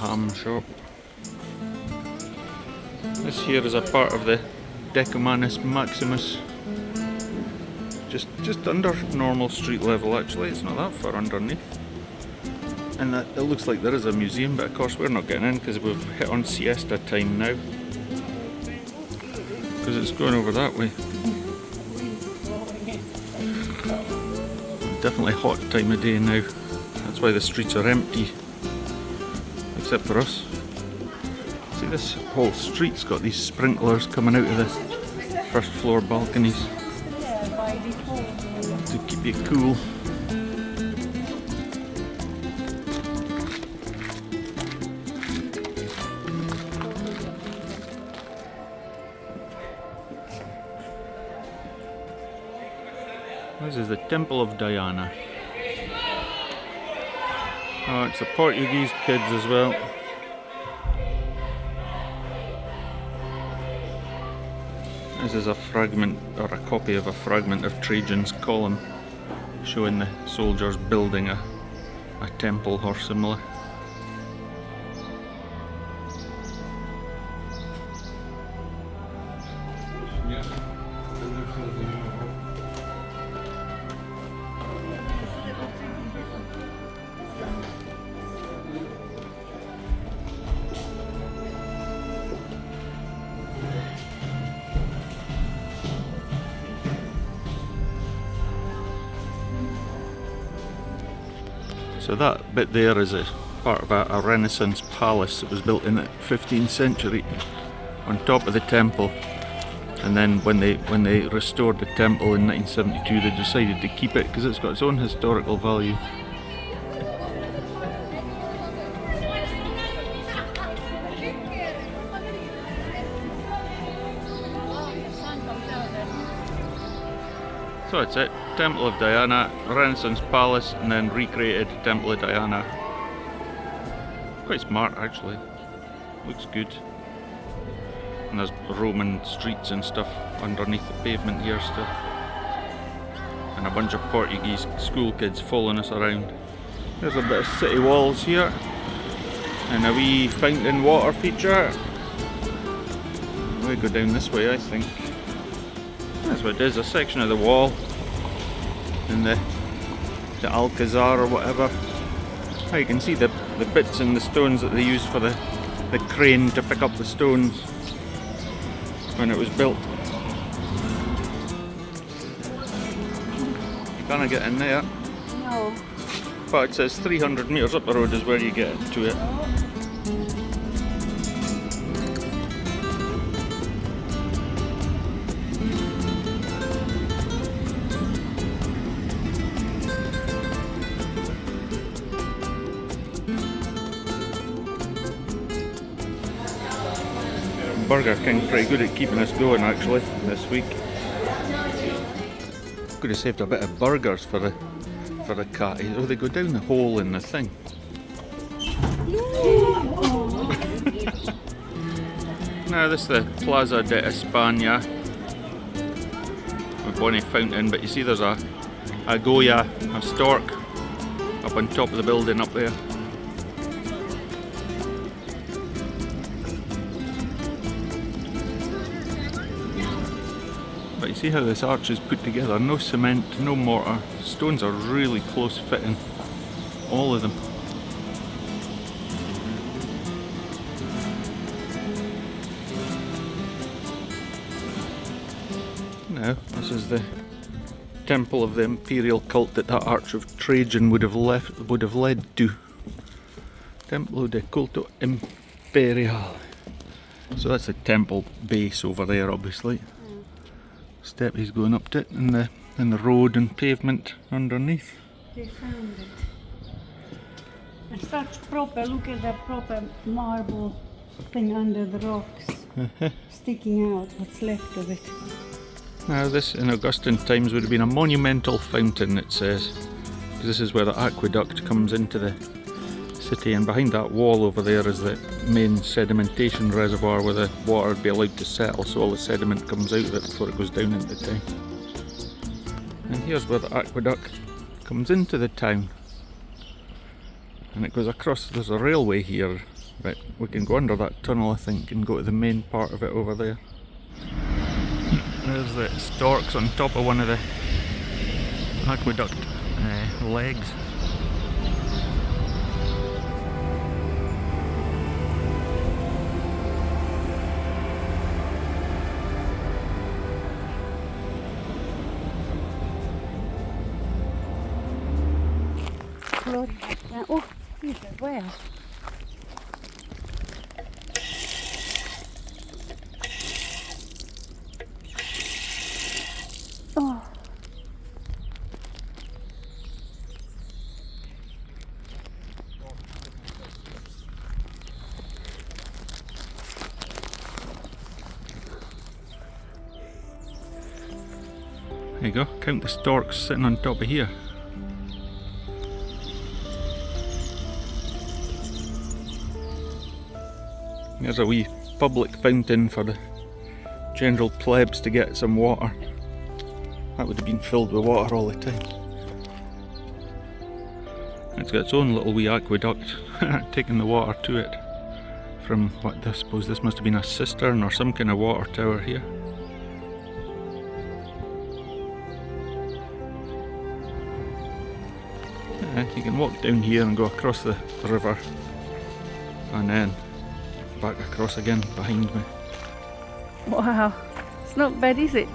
ham shop. This here is a part of the Decumanus Maximus. Just under normal street level actually, it's not that far underneath. And it looks like there is a museum, but of course we're not getting in because we've hit on siesta time now. Because it's going over that way. Definitely hot time of day now. That's why the streets are empty. Except for us. See, this whole street's got these sprinklers coming out of the first floor balconies to keep you cool. This is the Temple of Diana. Oh, it's the Portuguese kids as well. This is a fragment, or a copy of a fragment of Trajan's column, showing the soldiers building a temple or similar. So that bit there is a part of a Renaissance palace that was built in the 15th century on top of the temple, and then when they restored the temple in 1972 they decided to keep it because it's got its own historical value. So that's it, Temple of Diana, Renaissance Palace, and then recreated Temple of Diana. Quite smart actually, looks good. And there's Roman streets and stuff underneath the pavement here still. And a bunch of Portuguese school kids following us around. There's a bit of city walls here. And a wee fountain water feature. We go down this way I think. That's what it is, a section of the wall in the Alcazar or whatever. Oh, you can see the bits and the stones that they used for the crane to pick up the stones when it was built. You can't get in there. No. But it says 300 metres up the road is where you get to it. Burger King pretty good at keeping us going actually this week. Could have saved a bit of burgers for the cat. Oh, they go down the hole in the thing. Now this is the Plaza de España with Bonnie Fountain, but you see there's a Goya, a stork, up on top of the building up there. But you see how this arch is put together, no cement, no mortar, stones are really close fitting, all of them. Now, this is the temple of the imperial cult that arch of Trajan would have led to. Templo de Culto Imperial. So that's the temple base over there obviously. Step he's going up to it, and the road and pavement underneath. They found it. And such proper, look at that proper marble thing under the rocks, sticking out what's left of it. Now this in Augustan times would have been a monumental fountain, it says. This is where the aqueduct comes into the city, and behind that wall over there is the main sedimentation reservoir where the water would be allowed to settle, so all the sediment comes out of it before it goes down into the town. And here's where the aqueduct comes into the town, and it goes across. There's a railway here But we can go under that tunnel, I think, and go to the main part of it over there. There's the storks on top of one of the aqueduct legs. Oh, here's a whale. Oh. There you go, count the storks sitting on top of here. There's a wee public fountain for the general plebs to get some water. That would have been filled with water all the time. It's got its own little wee aqueduct taking the water to it from what I suppose this must have been a cistern or some kind of water tower here. You can walk down here and go across the river and then back across again behind me. Wow, it's not bad, is it?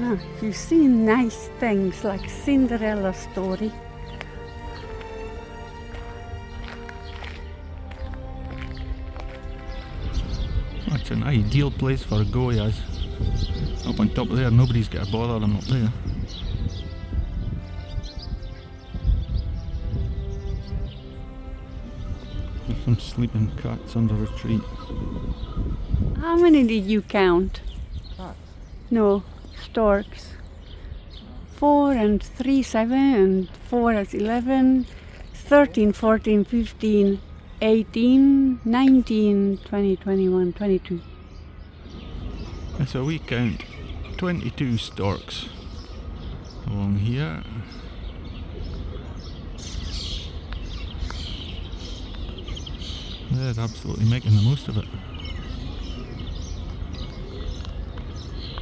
Now, you've seen nice things like Cinderella story. It's an ideal place for goyas. Up on top of there, nobody's got to bother them up there. There's some sleeping cats under a tree. How many did you count? Cats? No, storks. 4 and 3, 7 and 4 is 11, 13, 14, 15, 18, 19, 20, 21, 22. So we count 22 storks along here. They're absolutely making the most of it.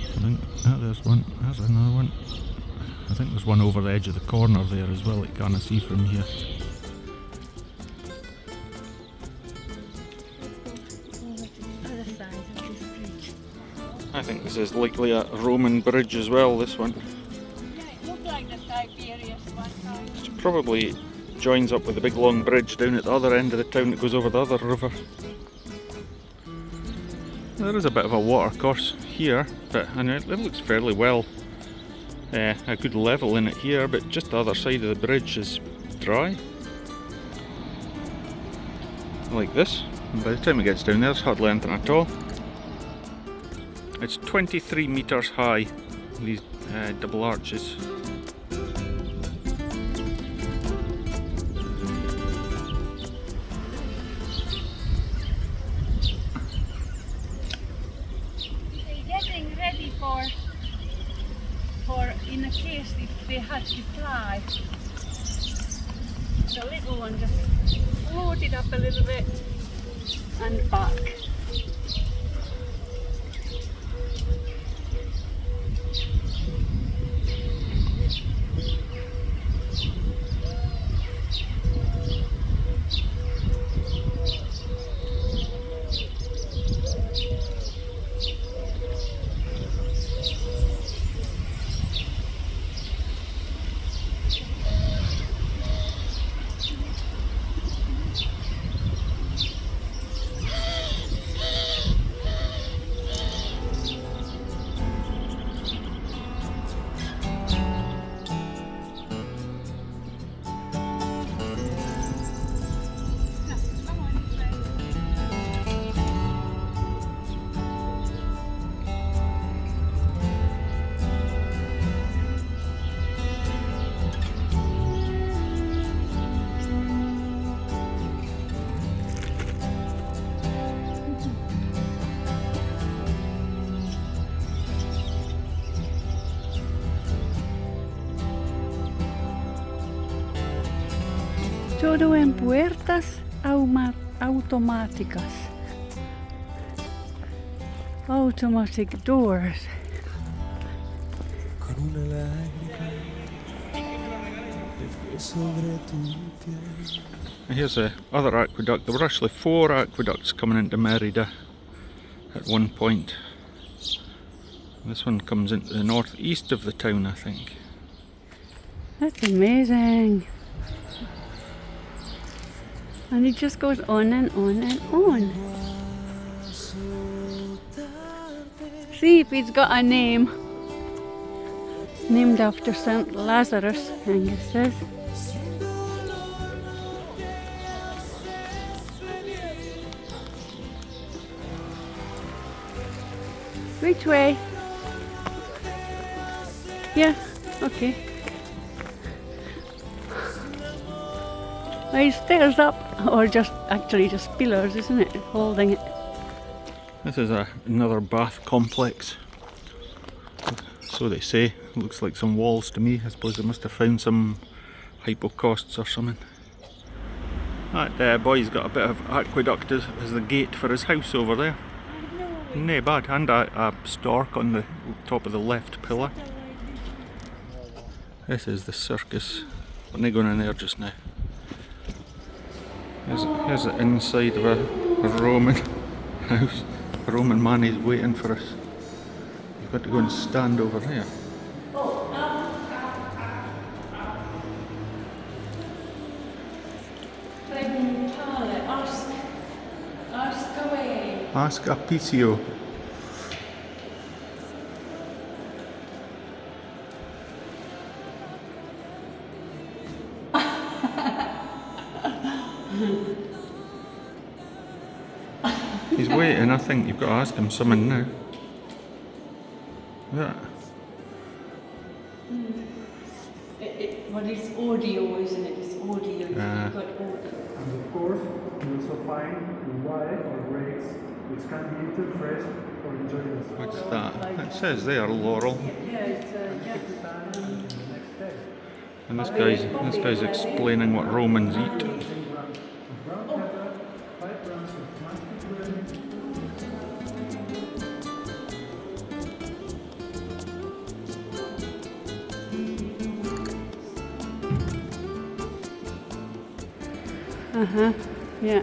I think there's one, there's another one. I think there's one over the edge of the corner there as well that you can't see from here. I think this is likely a Roman bridge as well, this one. Yeah, it looked like the Tiberius one time. It probably joins up with the big long bridge down at the other end of the town that goes over the other river. There is a bit of a water course here, but I know it looks fairly well. A good level in it here, but just the other side of the bridge is dry. Like this. And by the time it gets down there, there's hardly anything at all. It's 23 metres high, these double arches. They're getting ready for in a case if they had to fly. The little one just floated up a little bit and back. Todo en puertas automáticas. Automatic doors. Con una lágrima que fue sobre tu piel. Here's a other aqueduct. There were actually 4 aqueducts coming into Mérida at one point. This one comes into the northeast of the town, I think. That's amazing. And it just goes on and on and on. See if it's got a name. Named after St. Lazarus, Angus says. Which way? Yeah, okay. Are stairs up, or just actually just pillars, isn't it? Holding it. This is another bath complex. So they say. Looks like some walls to me. I suppose they must have found some hypocausts or something. That boy's got a bit of aqueduct as the gate for his house over there. Nae bad, and a stork on the top of the left pillar. This is the circus. We're not going in there just now. Here's the inside of a Roman house. A Roman man is waiting for us. You've got to go and stand over there. Ask a PCO. He's waiting, I think you've got to ask him something now. Yeah. But it's audio, isn't it? It's audio. You've got audio. And of course, you also find wire or grapes which can be eaten fresh or enjoyed as well. What's that? It says there, Laurel. Yeah, it's Next day. And this guy's explaining what Romans eat. Brown pepper, 5 grams of mashed bread. yeah.